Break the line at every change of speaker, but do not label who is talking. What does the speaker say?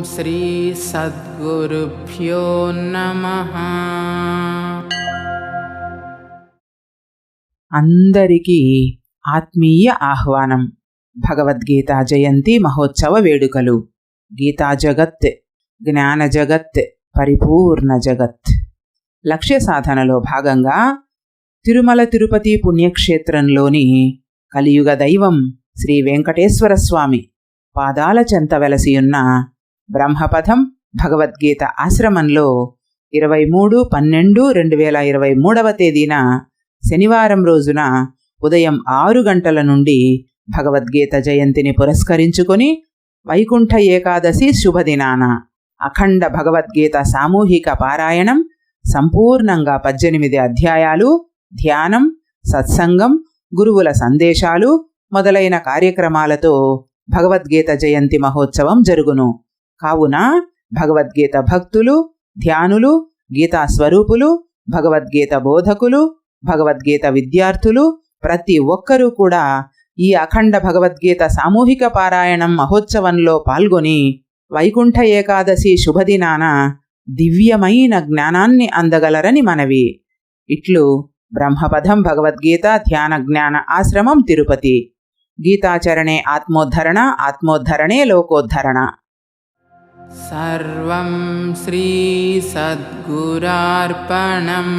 శ్రీ సద్గురుభ్యో నమః.
అందరికీ ఆత్మీయ ఆహ్వానం. భగవద్గీతా జయంతి మహోత్సవ వేడుకలు. గీతా జగత్, జ్ఞాన జగత్, పరిపూర్ణ జగత్. లక్ష్య సాధనలో భాగంగా తిరుమల తిరుపతి పుణ్యక్షేత్రంలోని కలియుగ దైవం శ్రీ వెంకటేశ్వర స్వామి పాదాల చెంత వెలసియున్న బ్రహ్మపథం భగవద్గీత ఆశ్రమంలో 23/12/2023 తేదీన శనివారం రోజున ఉదయం 6 గంటల నుండి భగవద్గీత జయంతిని పురస్కరించుకొని వైకుంఠ ఏకాదశి శుభదినాన అఖండ భగవద్గీత సామూహిక పారాయణం, సంపూర్ణంగా 18 అధ్యాయాలు, ధ్యానం, సత్సంగం, గురువుల సందేశాలు మొదలైన కార్యక్రమాలతో భగవద్గీత జయంతి మహోత్సవం జరుగును. కావున భగవద్గీత భక్తులు, ధ్యానులు, గీతా స్వరూపులు, భగవద్గీత బోధకులు, భగవద్గీత విద్యార్థులు ప్రతి ఒక్కరూ కూడా ఈ అఖండ భగవద్గీత సామూహిక పారాయణం మహోత్సవంలో పాల్గొని వైకుంఠ ఏకాదశి శుభదినాన దివ్యమైన జ్ఞానాన్ని అందగలరని మనవి. ఇట్లు బ్రహ్మపథం భగవద్గీత ధ్యాన జ్ఞాన ఆశ్రమం తిరుపతి. గీతాచరణే ఆత్మోద్ధరణ, ఆత్మోద్ధరణే లోకోద్ధరణ.
సర్వం శ్రీ సద్గురార్పణం.